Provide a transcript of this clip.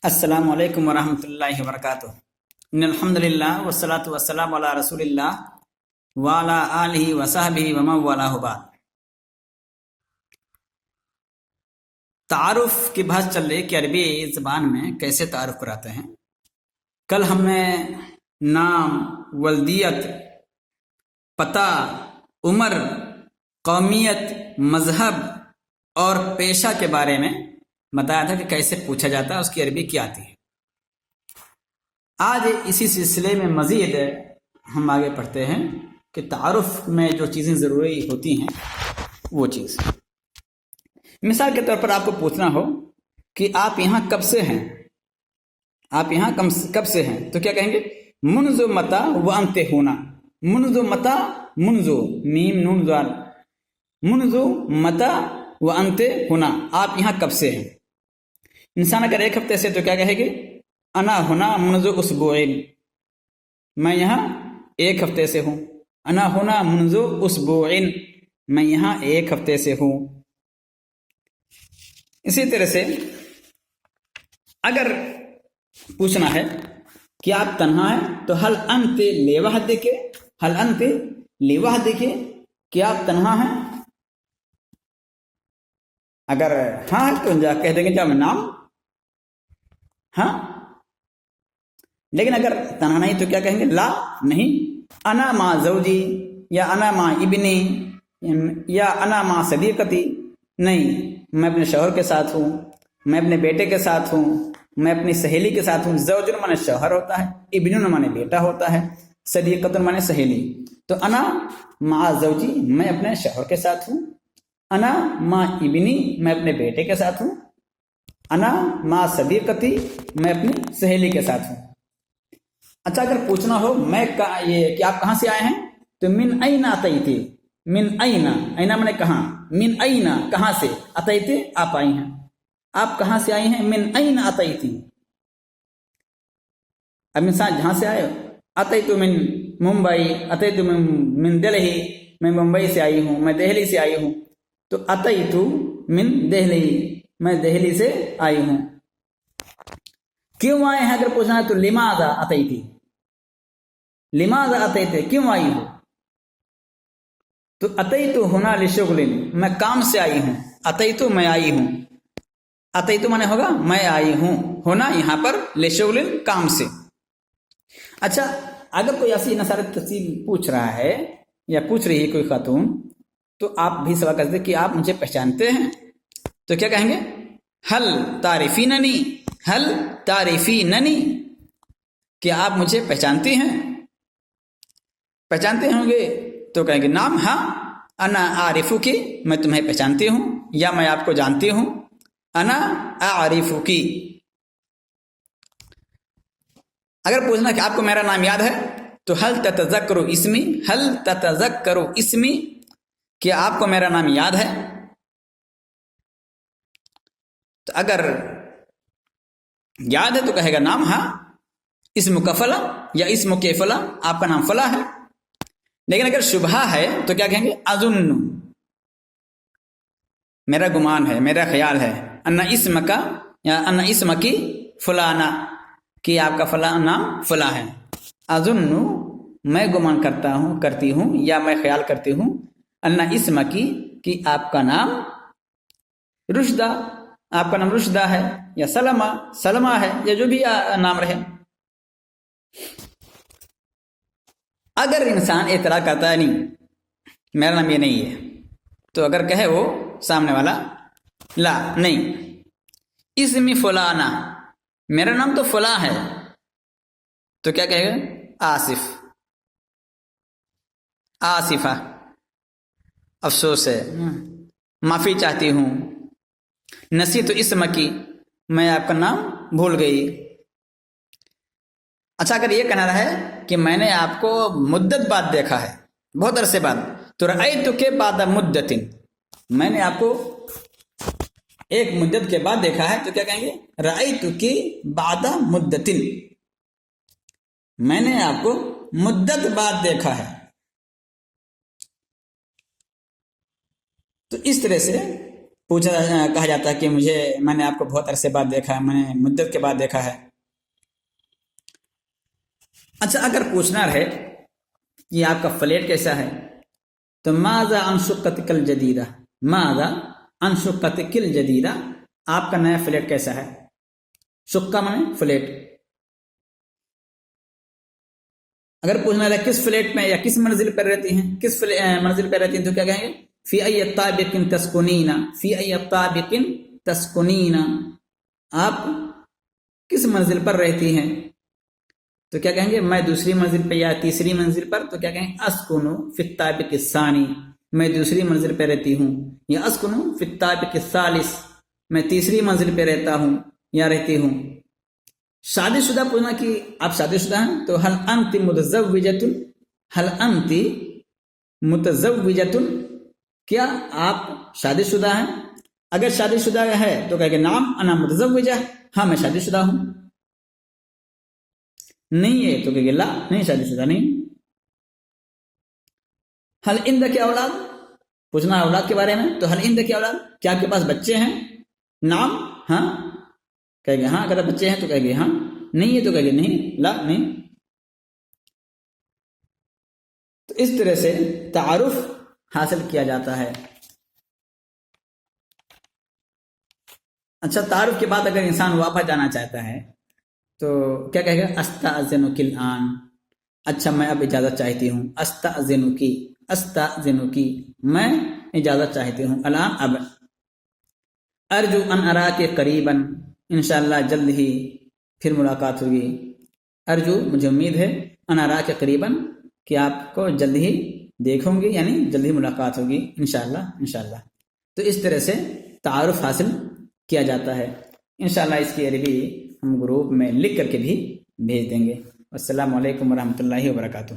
السلام علیکم ورحمۃ اللہ وبرکاتہ۔ ان الحمد للہ والصلاۃ والسلام علی رسول اللہ وعلی آلہ وصحبہ ومن والہ بعد۔ تعارف کی بحث چل رہی کہ عربی زبان میں کیسے تعارف کراتے ہیں۔ کل ہم نے نام، ولدیت، پتہ، عمر، قومیت، مذہب اور پیشہ کے بارے میں بتایا تھا کہ کیسے پوچھا جاتا ہے، اس کی عربی کیا آتی ہے۔ آج اسی سلسلے میں مزید ہم آگے پڑھتے ہیں کہ تعارف میں جو چیزیں ضروری ہوتی ہیں وہ چیز، مثال کے طور پر آپ کو پوچھنا ہو کہ آپ یہاں کب سے ہیں، آپ یہاں کب سے ہیں، تو کیا کہیں گے؟ منذ متی وانت ہونا۔ منذ متی، منذ میم نون زال، منذ متی وانت ہونا، آپ یہاں کب سے ہیں۔ انسان اگر ایک ہفتے سے تو کیا کہے گی؟ انا ہونا منذ اسبوعین، میں یہاں ایک ہفتے سے ہوں۔ انا ہونا منذ اسبوعین، میں یہاں ایک ہفتے سے ہوں۔ اسی طرح سے اگر پوچھنا ہے کہ آپ تنہا ہیں تو حل انت لوحدک، حل انت لوحدک، کہ آپ تنہا ہیں۔ اگر ہاں تو کہہ دیں گے جب نام ہاں، لیکن اگر تنہا نہیں تو کیا کہیں گے؟ لا نہیں۔ انا ما زوجی، یا انا ما ابنی، یا انا ما صدیقتی، نہیں، میں اپنے شوہر کے ساتھ ہوں، میں اپنے بیٹے کے ساتھ ہوں، میں اپنی سہیلی کے ساتھ ہوں۔ زوجن مانے شوہر ہوتا ہے، ابن مانے بیٹا ہوتا ہے، صدیقتن مانے سہیلی۔ تو انا ما زوجی، میں اپنے شوہر کے ساتھ ہوں۔ انا ما ابنی، میں اپنے بیٹے کے ساتھ ہوں۔ انا ما صدیقتی، میں اپنی سہیلی کے ساتھ ہوں۔ اچھا اگر پوچھنا ہو میں یہ کہ آپ کہاں سے آئے ہیں، تو من این اتیتی، من این، اینا میں نے کہاں، من این کہاں سے، اتیتی آپ آئی ہیں، آپ کہاں سے آئی ہیں، من این اتیتی۔ اب انسان جہاں سے آئے، اتیتو من ممبئی، اتیتو من دہلی، میں ممبئی سے آئی ہوں، میں دہلی سے آئی ہوں، تو اتیتو من دہلی، میں دہلی سے آئی ہوں۔ کیوں آئے ہیں اگر پوچھنا ہے تو لماذا اتیتی، لماذا اتیتے، کیوں آئی ہو۔ تو اتیتو ہونا لشغل، میں کام سے آئی ہوں۔ اتیتو میں آئی ہوں، اتیتو مانے ہوگا میں آئی ہوں، ہونا یہاں پر لشغل کام سے۔ اچھا اگر کوئی ایسی نصارت تفصیل پوچھ رہا ہے یا پوچھ رہی ہے کوئی خاتون، تو آپ بھی سوال کرتے کہ آپ مجھے پہچانتے ہیں، تو کیا کہیں گے؟ حل تعریفیننی، حل تعریفیننی، کہ آپ مجھے پہچانتی ہیں، پہچانتے ہوں گے تو کہیں گے نام ہاں، انا عارفکی، میں تمہیں پہچانتی ہوں یا میں آپ کو جانتی ہوں۔ انا اعرفکی۔ اگر پوچھنا کہ آپ کو میرا نام یاد ہے تو حل تتذکر اسمی، حل تتذکر اسمی، کہ آپ کو میرا نام یاد ہے۔ تو اگر یاد ہے تو کہے گا نام ہاں، اسم کا فلاں یا اسم کے فلاں، آپ کا نام فلاں ہے۔ لیکن اگر شبہ ہے تو کیا کہیں گے؟ اظن، میرا گمان ہے، میرا خیال ہے۔ ان اسم کا یا ان اسم کی فلانا، کہ آپ کا فلاں نام فلاں ہے۔ اظن، میں گمان کرتا ہوں، کرتی ہوں، یا میں خیال کرتی ہوں، ان اسم کی، کہ آپ کا نام رشدہ، آپ کا نام رشدہ ہے، یا سلمہ، سلمہ ہے، یا جو بھی نام رہے۔ اگر انسان اعتراض کرتا ہے نہیں میرا نام یہ نہیں ہے، تو اگر کہے وہ سامنے والا لا نہیں، اسمی فلانا، میرا نام تو فلاں ہے، تو کیا کہے گا؟ آصف، آصفہ، افسوس ہے، معافی چاہتی ہوں، نسیت اسم کی، میں آپ کا نام بھول گئی۔ اچھا اگر یہ کہنا ہے کہ میں نے آپ کو مدت بعد دیکھا ہے، بہت عرصے بعد، تو رأیتک بعد مدت، میں نے آپ کو ایک مدت کے بعد دیکھا ہے، تو کیا کہیں گے؟ رأیتک بعد مدت، میں نے آپ کو مدت بعد دیکھا ہے۔ تو اس طرح سے کہا جاتا ہے کہ میں نے آپ کو بہت عرصے بعد دیکھا ہے، میں نے مدت کے بعد دیکھا ہے۔ اچھا اگر پوچھنا رہے کہ آپ کا فلیٹ کیسا ہے تو ماذا عن شقتک الجدیدہ، ماذا عن شقتک الجدیدہ، آپ کا نیا فلیٹ کیسا ہے؟ شقہ مانے فلیٹ۔ اگر پوچھنا رہے کس فلیٹ میں یا کس منزل پر رہتی ہیں، کس منزل پر رہتی ہیں تو کیا کہیں گے؟ فی ای طابق تسکنین، فی ای طابق تسکنین، آپ کس منزل پر رہتی ہیں تو کیا کہیں گے؟ میں دوسری منزل پہ یا تیسری منزل پر، تو کیا کہیں گے؟ اسکنو فی الطابق الثانی، میں دوسری منزل پہ رہتی ہوں، یا اسکنو فی الطابق الثالث، میں تیسری منزل پہ رہتا ہوں یا رہتی ہوں۔ شادی شدہ پوچھنا کہ آپ شادی شدہ ہیں تو حل انت متزوجۃ، حل انت متزوجۃ، کیا آپ شادی شدہ ہیں؟ اگر شادی شدہ ہے تو کہے گا نعم انا متزوجہ، ہاں میں شادی شدہ ہوں۔ نہیں ہے تو کہے گا لا، نہیں شادی شدہ نہیں۔ حل عندک اولاد، پوچھنا اولاد کے بارے میں تو حل عندک اولاد، کیا آپ کے پاس بچے ہیں؟ نعم، ہاں، کہے گا ہاں، اگر بچے ہیں تو کہے گا ہاں، نہیں ہے تو کہے گا نہیں، لا نہیں۔ تو اس طرح سے تعارف حاصل کیا جاتا ہے۔ اچھا تعارف کے بعد اگر انسان واپس جانا چاہتا ہے تو کیا کہے گا؟ استاذنک الان، اچھا میں اب اجازت چاہتی ہوں، استاذنکی، استاذنکی، میں اجازت چاہتی ہوں، الان اب۔ ارجو ان اراک قریبا، انشاءاللہ جلد ہی پھر ملاقات ہوگی۔ ارجو مجھے امید ہے، ان اراک قریبا کہ آپ کو جلد ہی دیکھوں گی، یعنی جلد ہی ملاقات ہوگی، انشاءاللہ انشاءاللہ۔ تو اس طرح سے تعارف حاصل کیا جاتا ہے۔ انشاءاللہ اس کی عربی ہم گروپ میں لکھ کر کے بھی بھیج دیں گے۔ السلام علیکم ورحمۃ اللہ وبرکاتہ۔